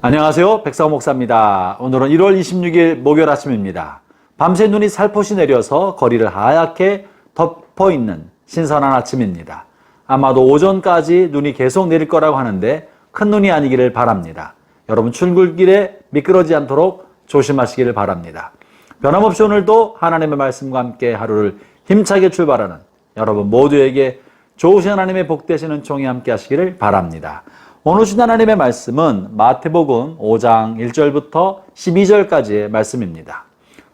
안녕하세요. 백사오 목사입니다. 오늘은 1월 26일 목요일 아침입니다. 밤새 눈이 살포시 내려서 거리를 하얗게 덮어있는 신선한 아침입니다. 아마도 오전까지 눈이 계속 내릴 거라고 하는데 큰 눈이 아니기를 바랍니다. 여러분 출근길에 미끄러지지 않도록 조심하시기를 바랍니다. 변함없이 오늘도 하나님의 말씀과 함께 하루를 힘차게 출발하는 여러분 모두에게 좋으신 하나님의 복되시는 종이 함께 하시기를 바랍니다. 오늘 주신 하나님의 말씀은 마태복음 5장 1절부터 12절까지의 말씀입니다.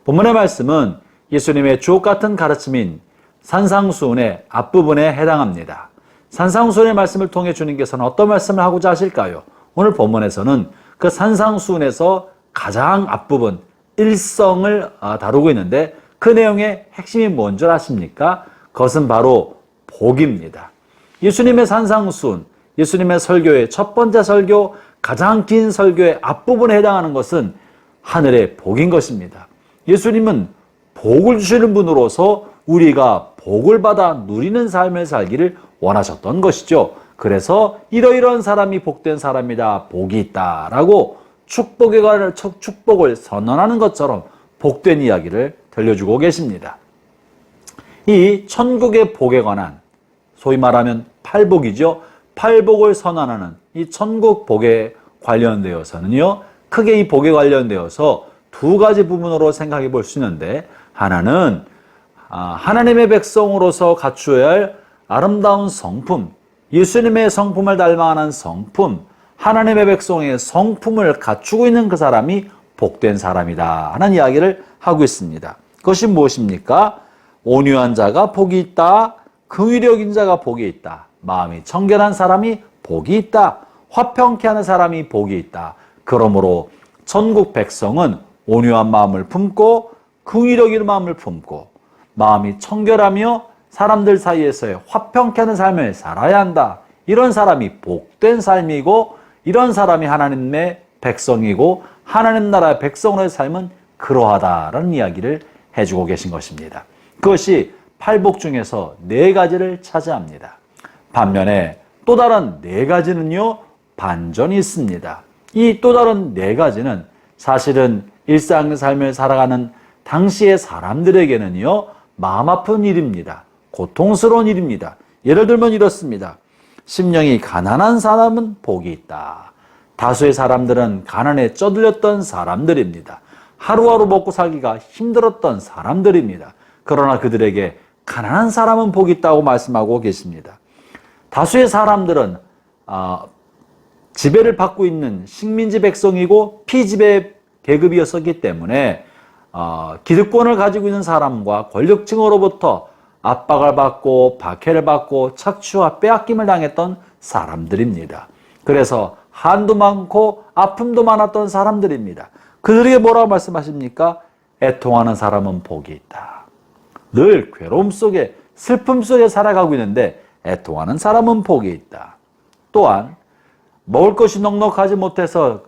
본문의 말씀은 예수님의 주옥같은 가르침인 산상수훈의 앞부분에 해당합니다. 산상수훈의 말씀을 통해 주님께서는 어떤 말씀을 하고자 하실까요? 오늘 본문에서는 그 산상수훈에서 가장 앞부분 일성을 다루고 있는데 그 내용의 핵심이 뭔 줄 아십니까? 그것은 바로 복입니다. 예수님의 산상수훈, 예수님의 설교의 첫 번째 설교, 가장 긴 설교의 앞부분에 해당하는 것은 하늘의 복인 것입니다. 예수님은 복을 주시는 분으로서 우리가 복을 받아 누리는 삶을 살기를 원하셨던 것이죠. 그래서 이러이러한 사람이 복된 사람이다, 복이 있다라고 축복을 선언하는 것처럼 복된 이야기를 들려주고 계십니다. 이 천국의 복에 관한 소위 말하면 팔복이죠. 팔복을 선언하는 이 천국 복에 관련되어서는요, 크게 이 복에 관련되어서 두 가지 부분으로 생각해 볼 수 있는데, 하나는 하나님의 백성으로서 갖추어야 할 아름다운 성품, 예수님의 성품을 닮아가는 성품, 하나님의 백성의 성품을 갖추고 있는 그 사람이 복된 사람이다 하는 이야기를 하고 있습니다. 그것이 무엇입니까? 온유한 자가 복이 있다, 긍휼력인 자가 복이 있다, 마음이 청결한 사람이 복이 있다, 화평케 하는 사람이 복이 있다. 그러므로 천국 백성은 온유한 마음을 품고 긍휼력인 마음을 품고 마음이 청결하며 사람들 사이에서의 화평케 하는 삶을 살아야 한다. 이런 사람이 복된 삶이고, 이런 사람이 하나님의 백성이고 하나님 나라의 백성으로의 삶은 그러하다라는 이야기를 해주고 계신 것입니다. 그것이 팔복 중에서 네 가지를 차지합니다. 반면에 또 다른 네 가지는요, 반전이 있습니다. 이 또 다른 네 가지는 사실은 일상 삶을 살아가는 당시의 사람들에게는요, 마음 아픈 일입니다. 고통스러운 일입니다. 예를 들면 이렇습니다. 심령이 가난한 사람은 복이 있다. 다수의 사람들은 가난에 쩌들렸던 사람들입니다. 하루하루 먹고 살기가 힘들었던 사람들입니다. 그러나 그들에게 가난한 사람은 복이 있다고 말씀하고 계십니다. 다수의 사람들은 지배를 받고 있는 식민지 백성이고 피지배 계급이었기 때문에 기득권을 가지고 있는 사람과 권력층으로부터 압박을 받고 박해를 받고 착취와 빼앗김을 당했던 사람들입니다. 그래서 한도 많고 아픔도 많았던 사람들입니다. 그들에게 뭐라고 말씀하십니까? 애통하는 사람은 복이 있다. 늘 괴로움 속에 슬픔 속에 살아가고 있는데 애통하는 사람은 복이 있다. 또한 먹을 것이 넉넉하지 못해서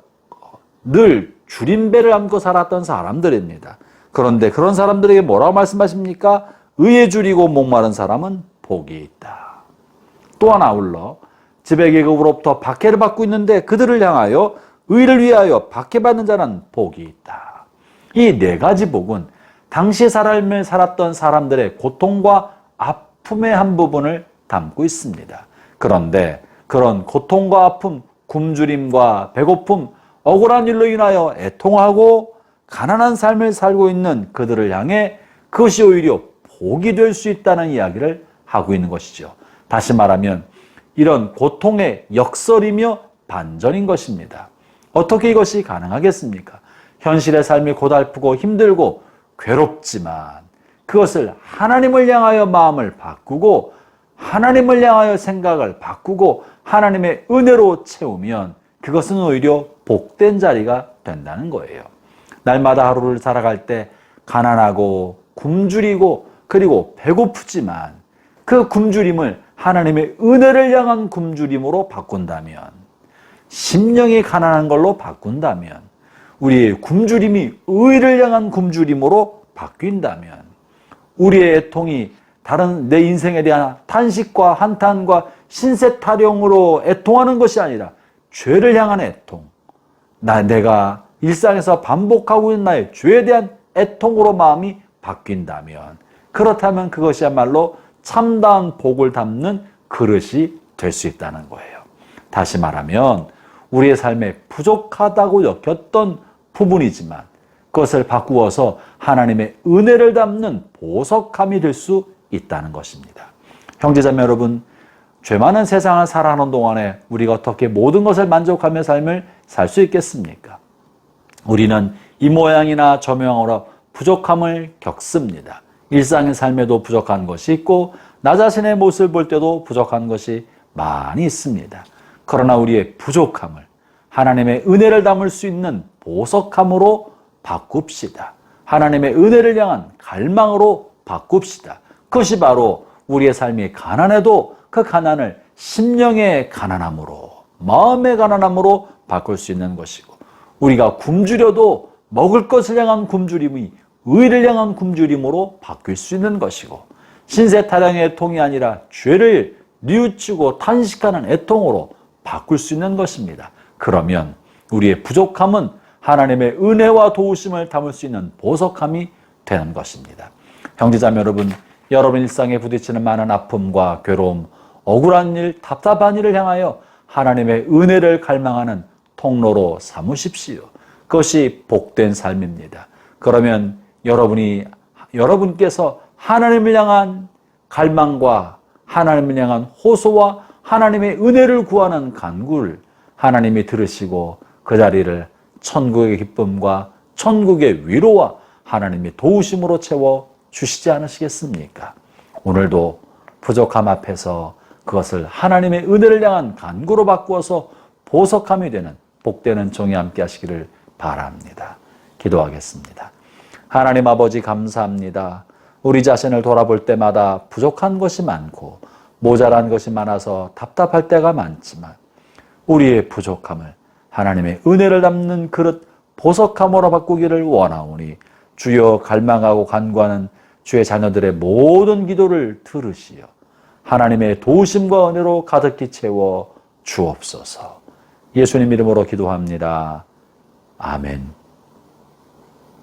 늘 줄임배를 안고 살았던 사람들입니다. 그런데 그런 사람들에게 뭐라고 말씀하십니까? 의에 줄이고 목마른 사람은 복이 있다. 또한 아울러 지배계급으로부터 박해를 받고 있는데 그들을 향하여 의를 위하여 박해받는 자는 복이 있다. 이 네 가지 복은 당시 삶을 살았던 사람들의 고통과 아픔의 한 부분을 담고 있습니다. 그런데 그런 고통과 아픔, 굶주림과 배고픔, 억울한 일로 인하여 애통하고 가난한 삶을 살고 있는 그들을 향해 그것이 오히려 복이 될 수 있다는 이야기를 하고 있는 것이죠. 다시 말하면 이런 고통의 역설이며 반전인 것입니다. 어떻게 이것이 가능하겠습니까? 현실의 삶이 고달프고 힘들고 괴롭지만 그것을 하나님을 향하여 마음을 바꾸고 하나님을 향하여 생각을 바꾸고 하나님의 은혜로 채우면 그것은 오히려 복된 자리가 된다는 거예요. 날마다 하루를 살아갈 때 가난하고 굶주리고 그리고 배고프지만 그 굶주림을 하나님의 은혜를 향한 굶주림으로 바꾼다면, 심령이 가난한 걸로 바꾼다면, 우리의 굶주림이 의를 향한 굶주림으로 바뀐다면, 우리의 애통이 다른 내 인생에 대한 탄식과 한탄과 신세 타령으로 애통하는 것이 아니라 죄를 향한 애통, 내가 일상에서 반복하고 있는 나의 죄에 대한 애통으로 마음이 바뀐다면, 그렇다면 그것이야말로 참다운 복을 담는 그릇이 될 수 있다는 거예요. 다시 말하면 우리의 삶에 부족하다고 여겼던 부분이지만 그것을 바꾸어서 하나님의 은혜를 담는 보석함이 될 수 있다는 것입니다. 형제자매 여러분, 죄 많은 세상을 살아가는 동안에 우리가 어떻게 모든 것을 만족하며 삶을 살 수 있겠습니까? 우리는 이 모양이나 저 모양으로 부족함을 겪습니다. 일상의 삶에도 부족한 것이 있고 나 자신의 모습을 볼 때도 부족한 것이 많이 있습니다. 그러나 우리의 부족함을 하나님의 은혜를 담을 수 있는 보석함으로 바꿉시다. 하나님의 은혜를 향한 갈망으로 바꿉시다. 그것이 바로 우리의 삶이 가난해도 그 가난을 심령의 가난함으로, 마음의 가난함으로 바꿀 수 있는 것이고, 우리가 굶주려도 먹을 것을 향한 굶주림이 의를 향한 굶주림으로 바뀔 수 있는 것이고, 신세타령의 애통이 아니라 죄를 뉘우치고 탄식하는 애통으로 바꿀 수 있는 것입니다. 그러면 우리의 부족함은 하나님의 은혜와 도우심을 담을 수 있는 보석함이 되는 것입니다. 형제자매 여러분, 여러분 일상에 부딪히는 많은 아픔과 괴로움, 억울한 일, 답답한 일을 향하여 하나님의 은혜를 갈망하는 통로로 삼으십시오. 그것이 복된 삶입니다. 그러면 여러분께서 하나님을 향한 갈망과 하나님을 향한 호소와 하나님의 은혜를 구하는 간구를 하나님이 들으시고 그 자리를 천국의 기쁨과 천국의 위로와 하나님의 도우심으로 채워 주시지 않으시겠습니까? 오늘도 부족함 앞에서 그것을 하나님의 은혜를 향한 간구로 바꾸어서 보석함이 되는 복되는 종이 함께 하시기를 바랍니다. 기도하겠습니다. 하나님 아버지 감사합니다. 우리 자신을 돌아볼 때마다 부족한 것이 많고 모자란 것이 많아서 답답할 때가 많지만 우리의 부족함을 하나님의 은혜를 담는 그릇 보석함으로 바꾸기를 원하오니 주여 갈망하고 간구하는 주의 자녀들의 모든 기도를 들으시어 하나님의 도우심과 은혜로 가득히 채워 주옵소서. 예수님 이름으로 기도합니다. 아멘.